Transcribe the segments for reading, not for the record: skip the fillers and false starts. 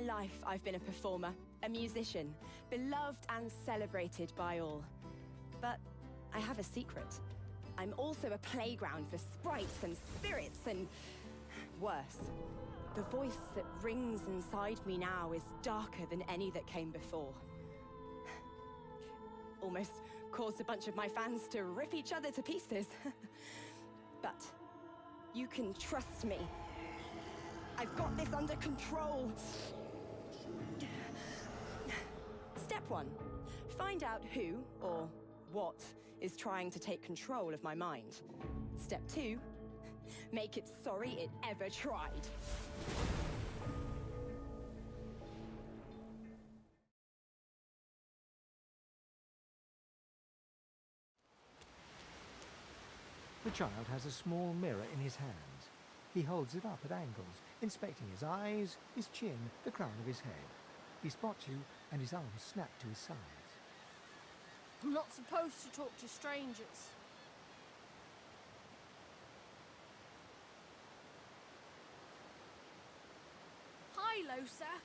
life, I've been a performer, a musician, beloved and celebrated by all. But I have a secret. I'm also a playground for sprites and spirits and worse. The voice that rings inside me now is darker than any that came before. Almost caused a bunch of my fans to rip each other to pieces. But you can trust me. I've got this under control. Step 1. Find out who or what is trying to take control of my mind. Step 2. Make it sorry it ever tried. The child has a small mirror in his hands. He holds it up at angles, inspecting his eyes, his chin, the crown of his head. He spots you, and his arms snap to his sides. I'm not supposed to talk to strangers. Hi, Lohse.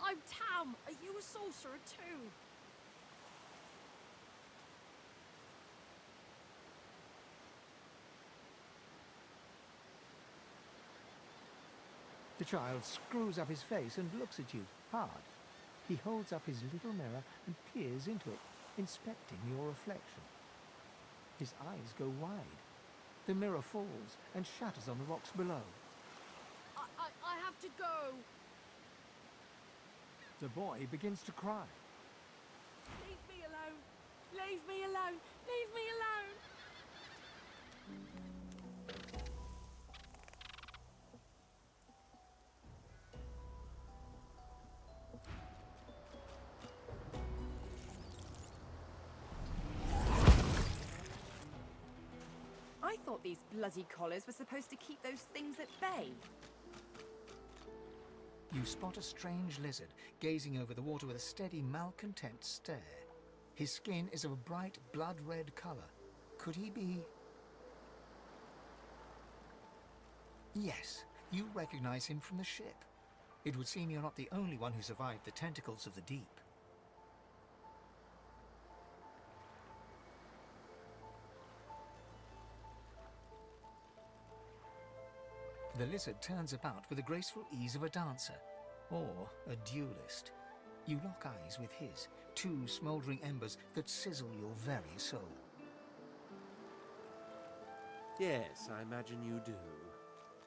I'm Tam. Are you a sorcerer too? The child screws up his face and looks at you, hard. He holds up his little mirror and peers into it, inspecting your reflection. His eyes go wide. The mirror falls and shatters on the rocks below. I have to go. The boy begins to cry. Leave me alone. Leave me alone. Leave me alone. I thought these bloody collars were supposed to keep those things at bay. You spot a strange lizard gazing over the water with a steady, malcontent stare. His skin is of a bright, blood-red color. Could he be... Yes, you recognize him from the ship. It would seem you're not the only one who survived the tentacles of the deep. The lizard turns about with the graceful ease of a dancer, or a duelist. You lock eyes with his, two smouldering embers that sizzle your very soul. Yes, I imagine you do.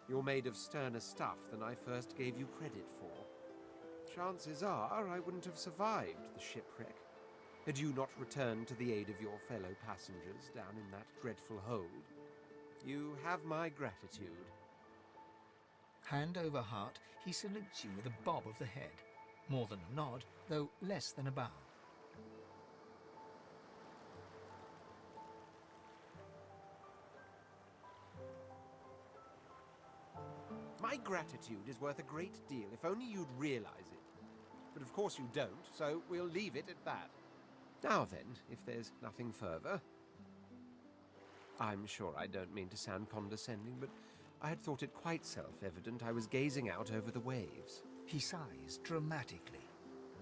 You're made of sterner stuff than I first gave you credit for. Chances are I wouldn't have survived the shipwreck had you not returned to the aid of your fellow passengers down in that dreadful hold. You have my gratitude. Hand over heart, he salutes you with a bob of the head. More than a nod, though less than a bow. My gratitude is worth a great deal, if only you'd realize it. But of course you don't, so we'll leave it at that. Now then, if there's nothing further... I'm sure I don't mean to sound condescending, but I had thought it quite self-evident I was gazing out over the waves. He sighs dramatically.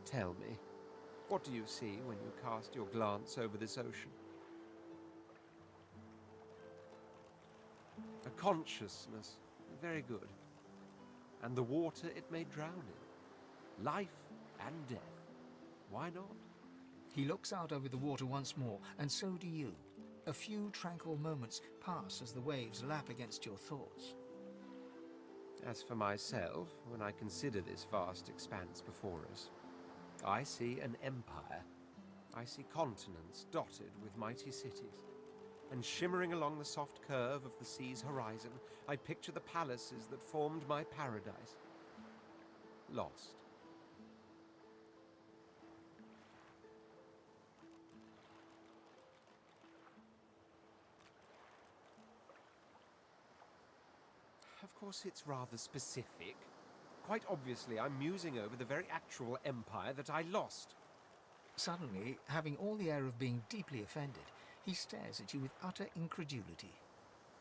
Tell me, what do you see when you cast your glance over this ocean? A consciousness. Very good. And the water it may drown in. Life and death. Why not? He looks out over the water once more, and so do you. A few tranquil moments pass as the waves lap against your thoughts. As for myself, when I consider this vast expanse before us, I see an empire. I see continents dotted with mighty cities. And shimmering along the soft curve of the sea's horizon, I picture the palaces that formed my paradise. Lost. Of course, it's rather specific. Quite obviously, I'm musing over the very actual empire that I lost. Suddenly, having all the air of being deeply offended, he stares at you with utter incredulity.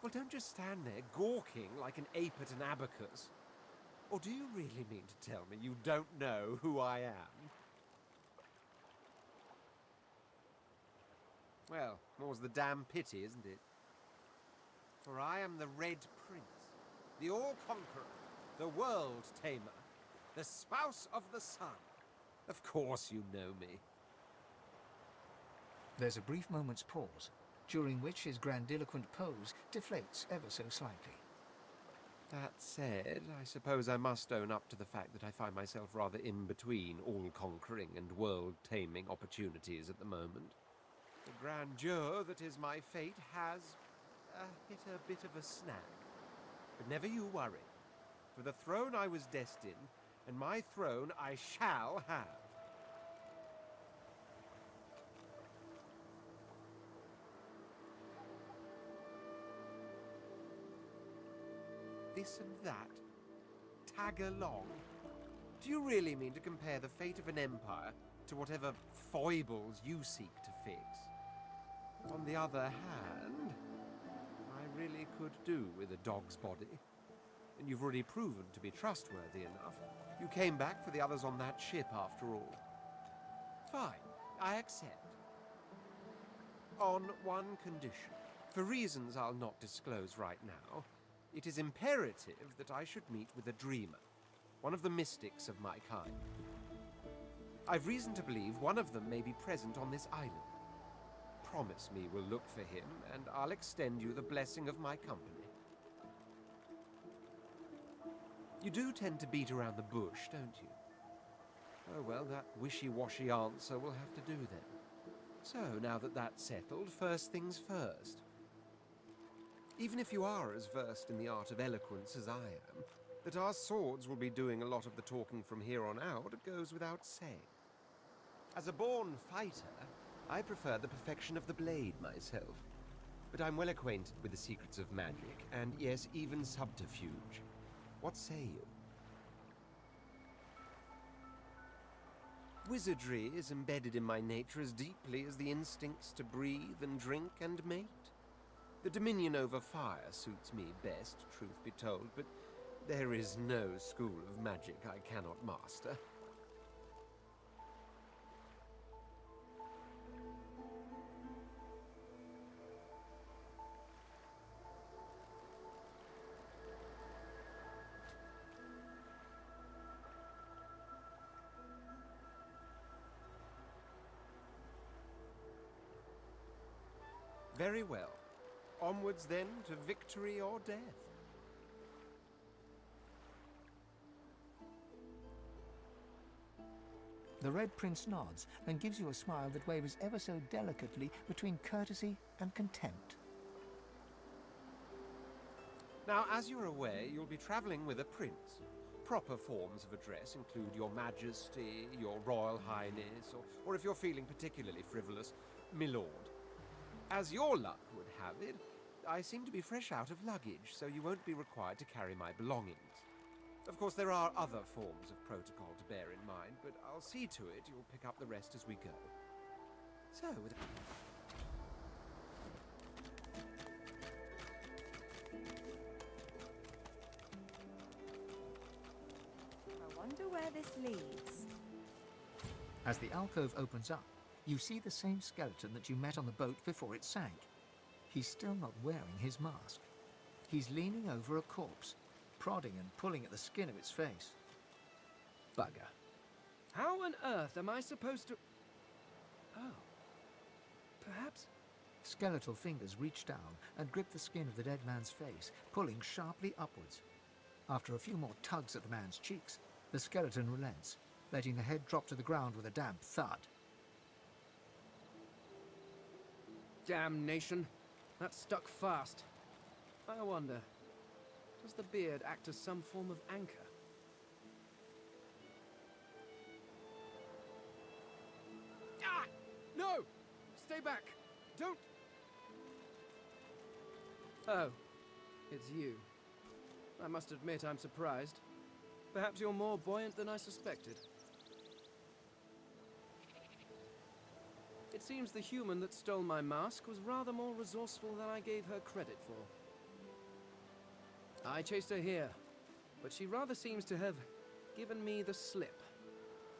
Well, don't just stand there gawking like an ape at an abacus. Or do you really mean to tell me you don't know who I am? Well, more's the damn pity, isn't it? For I am the Red Prince, the All-Conqueror, the World-Tamer, the Spouse of the Sun. Of course you know me. There's a brief moment's pause, during which his grandiloquent pose deflates ever so slightly. That said, I suppose I must own up to the fact that I find myself rather in between all-conquering and world-taming opportunities at the moment. The grandeur that is my fate has hit a bit of a snag. But never you worry. For the throne I was destined, and my throne I shall have. This and that. Tag along. Do you really mean to compare the fate of an empire to whatever foibles you seek to fix? On the other hand, I really could do with a dog's body. And you've already proven to be trustworthy enough. You came back for the others on that ship after all. Fine, I accept. On one condition. For reasons I'll not disclose right now, it is imperative that I should meet with a dreamer, one of the mystics of my kind. I've reason to believe one of them may be present on this island. Promise me we'll look for him, and I'll extend you the blessing of my company. You do tend to beat around the bush, don't you? Oh well, that wishy-washy answer will have to do then. So, now that that's settled, first things first. Even if you are as versed in the art of eloquence as I am, that our swords will be doing a lot of the talking from here on out goes without saying. As a born fighter, I prefer the perfection of the blade myself. But I'm well acquainted with the secrets of magic, and yes, even subterfuge. What say you? Wizardry is embedded in my nature as deeply as the instincts to breathe and drink and mate. The dominion over fire suits me best, truth be told, but there is no school of magic I cannot master. Very well. Onwards, then, to victory or death. The Red Prince nods and gives you a smile that wavers ever so delicately between courtesy and contempt. Now, as you're aware, you'll be traveling with a prince. Proper forms of address include Your Majesty, Your Royal Highness, or if you're feeling particularly frivolous, My Lord. As your luck would have it, I seem to be fresh out of luggage, so you won't be required to carry my belongings. Of course, there are other forms of protocol to bear in mind, but I'll see to it you'll pick up the rest as we go. So, I wonder where this leads. As the alcove opens up, you see the same skeleton that you met on the boat before it sank. He's still not wearing his mask. He's leaning over a corpse, prodding and pulling at the skin of its face. Bugger. How on earth am I supposed to... Oh. Perhaps... Skeletal fingers reach down and grip the skin of the dead man's face, pulling sharply upwards. After a few more tugs at the man's cheeks, the skeleton relents, letting the head drop to the ground with a damp thud. Damnation. That stuck fast. I wonder, does the beard act as some form of anchor? Ah! No! Stay back! Don't... Oh, it's you. I must admit I'm surprised. Perhaps you're more buoyant than I suspected. It seems the human that stole my mask was rather more resourceful than I gave her credit for. I chased her here, but she rather seems to have given me the slip.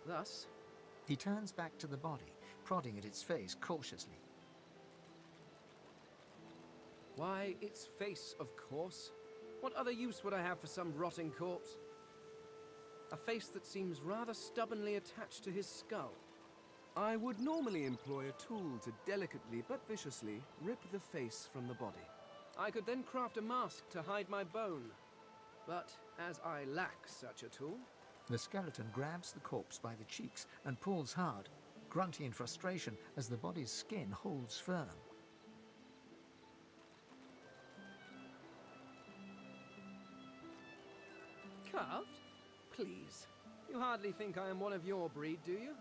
Thus, He turns back to the body, prodding at its face cautiously. why, its face, of course. What other use would I have for some rotting corpse? A face that seems rather stubbornly attached to his skull. I would normally employ a tool to delicately but viciously rip the face from the body. I could then craft a mask to hide my bone. But as I lack such a tool, The skeleton grabs the corpse by the cheeks and pulls hard, grunting in frustration as the body's skin holds firm. carved? Please, you hardly think I am one of your breed, do you?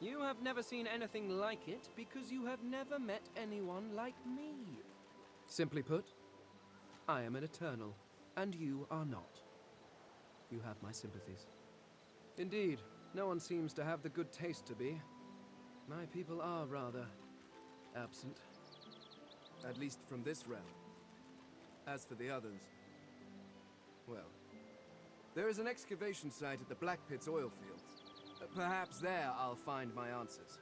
You have never seen anything like it because you have never met anyone like me. Simply put, I am an eternal, and you are not. You have my sympathies. Indeed, no one seems to have the good taste to be. My people are rather absent. At least from this realm. As for the others, well, there is an excavation site at the Black Pit's oil fields. Perhaps there I'll find my answers.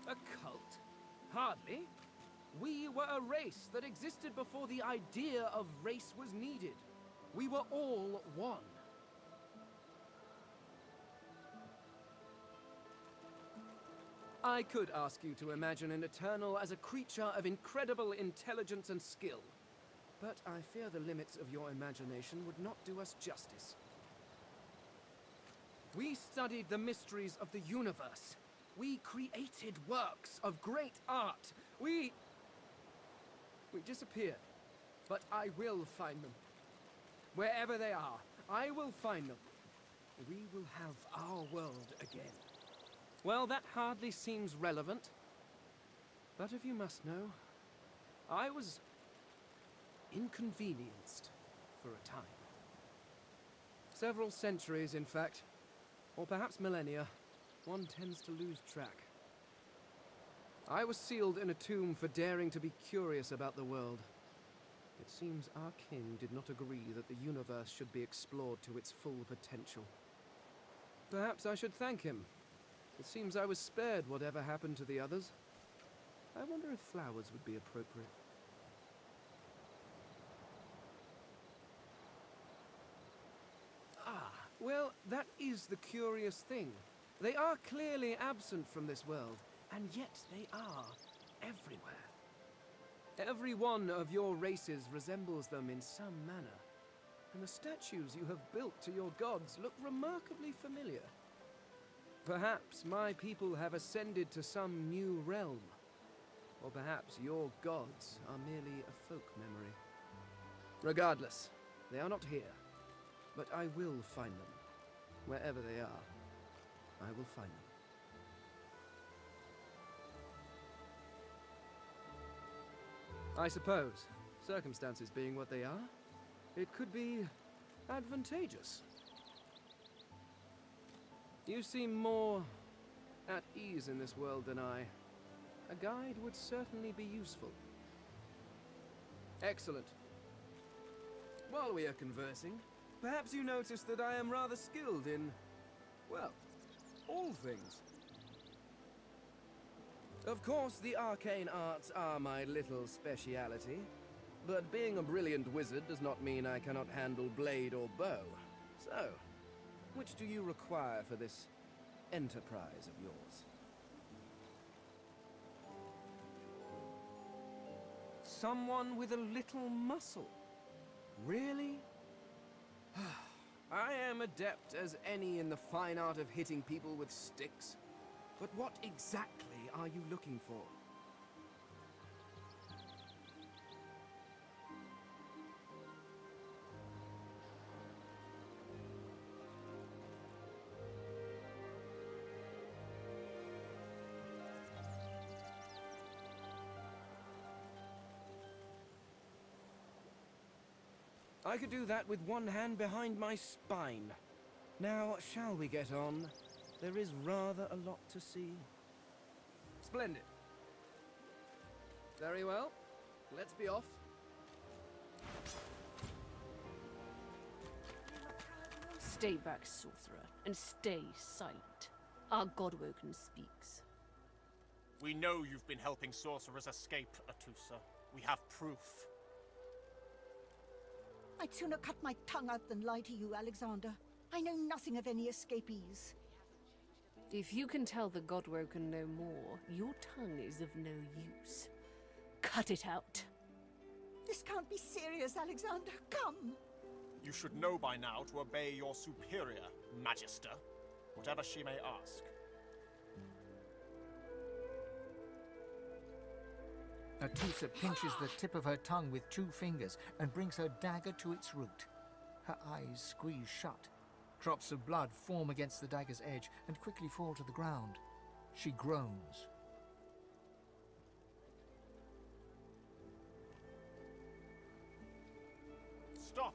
A cult? Hardly. We were a race that existed before the idea of race was needed. We were all one. I could ask you to imagine an Eternal as a creature of incredible intelligence and skill, but I fear the limits of your imagination would not do us justice. We studied the mysteries of the universe. We created works of great art. We disappeared, but I will find them. Wherever they are, I will find them. We will have our world again. Well, that hardly seems relevant. But if you must know, I was inconvenienced for a time. Several centuries, in fact. Or perhaps millennia. One tends to lose track. I was sealed in a tomb for daring to be curious about the world. It seems our king did not agree that the universe should be explored to its full potential. Perhaps I should thank him. It seems I was spared whatever happened to the others. I wonder if flowers would be appropriate. Ah, well, that is the curious thing. They are clearly absent from this world, and yet they are everywhere. Every one of your races resembles them in some manner, and the statues you have built to your gods look remarkably familiar. Perhaps my people have ascended to some new realm, or perhaps your gods are merely a folk memory. Regardless, they are not here, but I will find them. Wherever they are, I will find them. I suppose, circumstances being what they are, it could be advantageous. You seem more at ease in this world than I. A guide would certainly be useful. Excellent. While we are conversing, perhaps you notice that I am rather skilled in, well, all things. Of course, the arcane arts are my little speciality, but being a brilliant wizard does not mean I cannot handle blade or bow. So, which do you require for this enterprise of yours? Someone with a little muscle. Really? I am adept as any in the fine art of hitting people with sticks. But what exactly are you looking for? I could do that with one hand behind my spine. Now, shall we get on? There is rather a lot to see. Splendid. Very well. Let's be off. Stay back, sorcerer, and stay silent. Our Godwoken speaks. We know you've been helping sorcerers escape, Atusa. We have proof. I'd sooner cut my tongue out than lie to you, Alexander. I know nothing of any escapees. If you can tell the Godwoken no more, your tongue is of no use. Cut it out. This can't be serious, Alexander. Come! You should know by now to obey your superior, Magister, whatever she may ask. Atusa pinches the tip of her tongue with 2 fingers and brings her dagger to its root. Her eyes squeeze shut. Drops of blood form against the dagger's edge and quickly fall to the ground. She groans. Stop!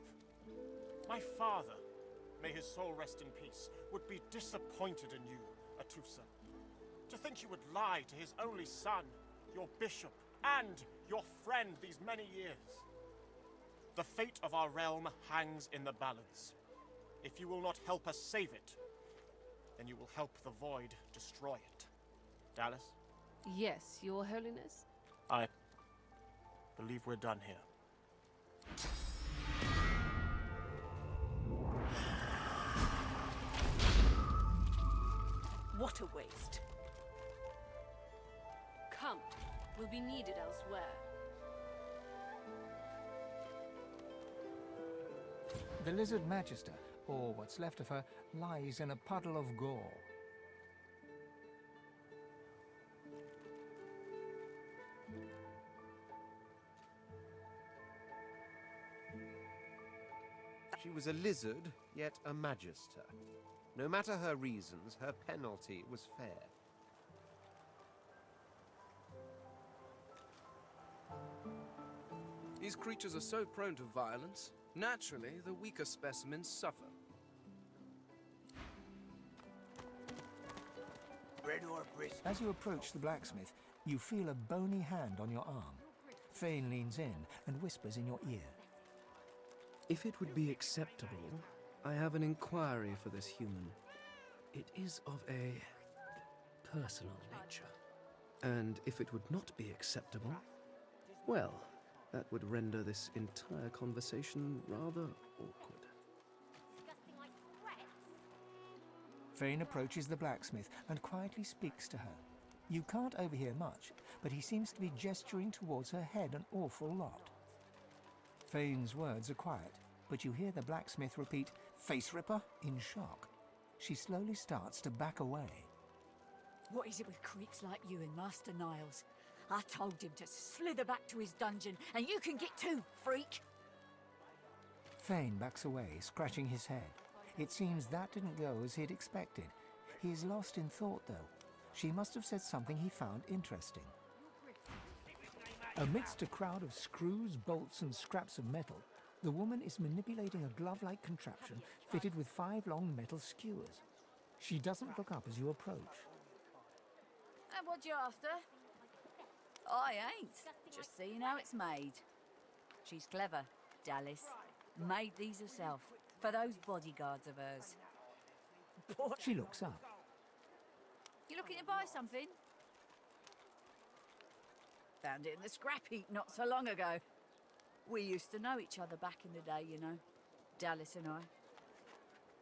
My father, may his soul rest in peace, would be disappointed in you, Atusa. To think you would lie to his only son, your bishop, and your friend these many years. The fate of our realm hangs in the balance. If you will not help us save it, then you will help the Void destroy it. Dallas? Yes, Your Holiness? I believe we're done here. What a waste. Come, we'll be needed elsewhere. The Lizard Magister, or what's left of her, lies in a puddle of gore. She was a lizard, yet a magister. No matter her reasons, her penalty was fair. These creatures are so prone to violence. Naturally, the weaker specimens suffer. As you approach the blacksmith, you feel a bony hand on your arm. Fane leans in and whispers in your ear. If it would be acceptable, I have an inquiry for this human. It is of a personal nature. And if it would not be acceptable, well, that would render this entire conversation rather awkward. Fane approaches the blacksmith and quietly speaks to her. You can't overhear much, but he seems to be gesturing towards her head an awful lot. Fane's words are quiet, but you hear the blacksmith repeat, "Face ripper," in shock. She slowly starts to back away. What is it with creeps like you and Master Niles? I told him to slither back to his dungeon, and you can get too, freak! Fane backs away, scratching his head. It seems that didn't go as he'd expected. He is lost in thought, though. She must have said something he found interesting. Amidst a crowd of screws, bolts, and scraps of metal, the woman is manipulating a glove-like contraption fitted with 5 long metal skewers. She doesn't look up as you approach. And what you after? I ain't. Just seeing how it's made. She's clever, Dallas. Made these herself, for those bodyguards of hers. She looks up. You looking to buy something? Found it in the scrap heap not so long ago. We used to know each other back in the day, you know. Dallas and I.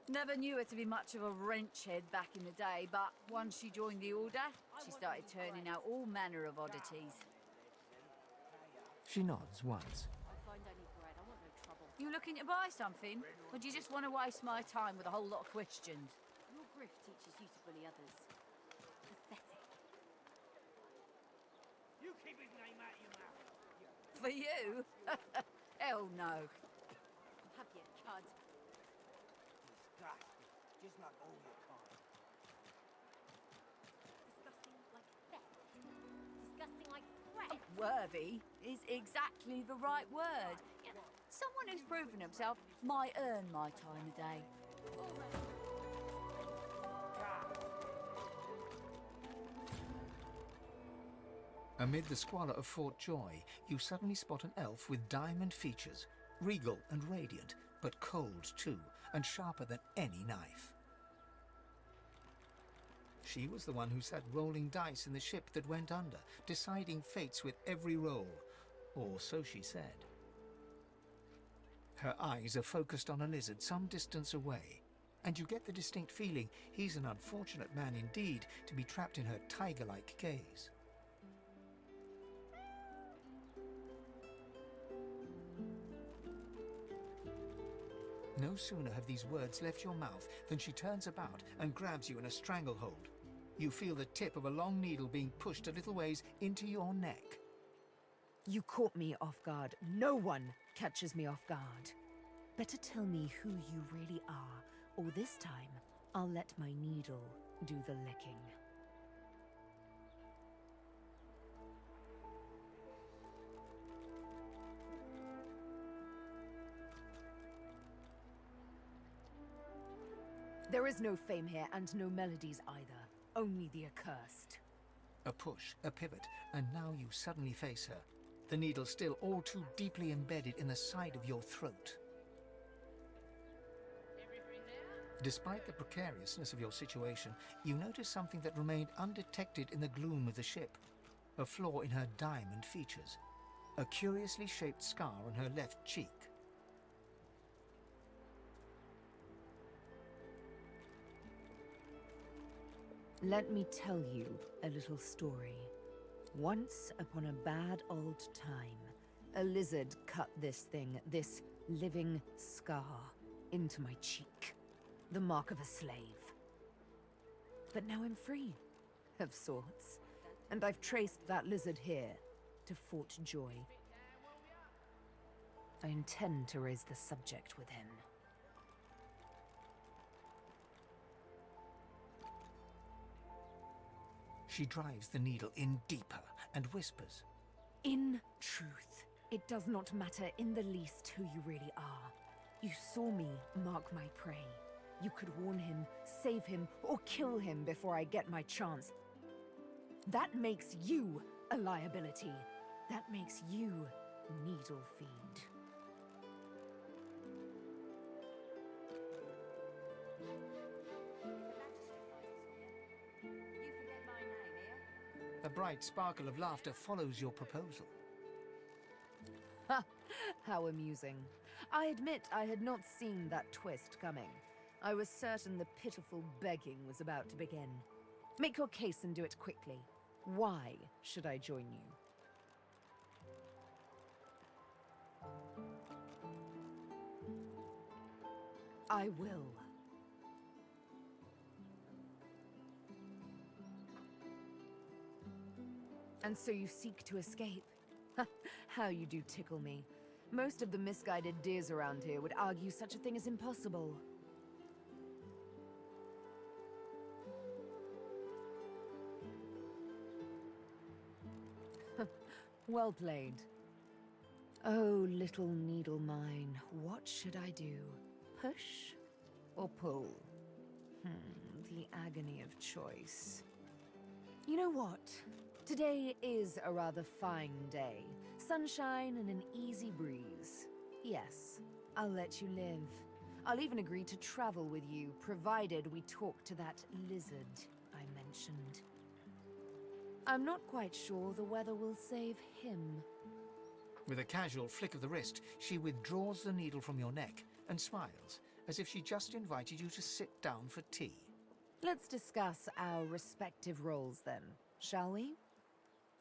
Never knew her to be much of a wrench head back in the day, but once she joined the Order, she started turning out all manner of oddities. She nods once. You looking to buy something? Or do you just want to waste my time with a whole lot of questions? Your grift teaches you to bully others. Pathetic. You keep his name out of your mouth. For you? Hell no. Have you, cud? Disgusting. Just like all your kind. Disgusting like theft. Disgusting like threat. Worthy is exactly the right word. You know, someone who's proven himself might earn my time of day. Amid the squalor of Fort Joy, you suddenly spot an elf with diamond features, regal and radiant, but cold too, and sharper than any knife. She was the one who sat rolling dice in the ship that went under, deciding fates with every roll, or so she said. Her eyes are focused on a lizard some distance away, and you get the distinct feeling he's an unfortunate man indeed to be trapped in her tiger-like gaze. No sooner have these words left your mouth than she turns about and grabs you in a stranglehold. You feel the tip of a long needle being pushed a little ways into your neck. You caught me off guard. No one catches me off guard. Better tell me who you really are, or this time I'll let my needle do the licking. There is no fame here, and no melodies either. Only the accursed. A push, a pivot, and now you suddenly face her. The needle still all too deeply embedded in the side of your throat. Despite the precariousness of your situation, you notice something that remained undetected in the gloom of the ship. A flaw in her diamond features. A curiously shaped scar on her left cheek. Let me tell you a little story. Once upon a bad old time, a lizard cut this thing, this living scar, into my cheek. The mark of a slave. But now I'm free, of sorts. And I've traced that lizard here to Fort Joy. I intend to raise the subject with him. She drives the needle in deeper and whispers. In truth, it does not matter in the least who you really are. You saw me mark my prey. You could warn him, save him, or kill him before I get my chance. That makes you a liability. That makes you needle feed. A bright sparkle of laughter follows your proposal. Ha! How amusing. I admit I had not seen that twist coming. I was certain the pitiful begging was about to begin. Make your case and do it quickly. Why should I join you? I will. And so you seek to escape? How you do tickle me. Most of the misguided deers around here would argue such a thing is impossible. Well played. Oh, little needle mine, what should I do? Push or pull? The agony of choice. You know what? Today is a rather fine day. Sunshine and an easy breeze. Yes, I'll let you live. I'll even agree to travel with you, provided we talk to that lizard I mentioned. I'm not quite sure the weather will save him. With a casual flick of the wrist, she withdraws the needle from your neck and smiles, as if she just invited you to sit down for tea. Let's discuss our respective roles then, shall we?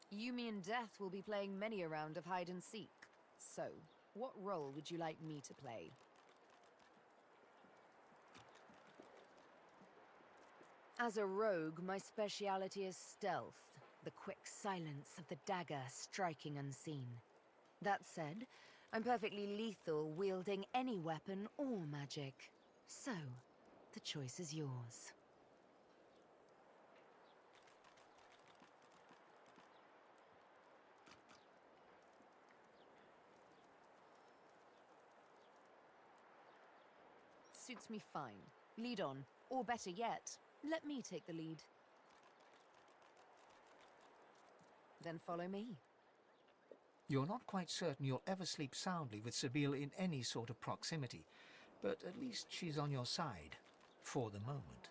You, me, and Death will be playing many a round of hide and seek. So, what role would you like me to play? As a rogue, my speciality is stealth, the quick silence of the dagger striking unseen. That said, I'm perfectly lethal wielding any weapon or magic. So, the choice is yours. Suits me fine. Lead on, or better yet, let me take the lead. Then follow me. You're not quite certain you'll ever sleep soundly with Sabine in any sort of proximity, But at least she's on your side, for the moment.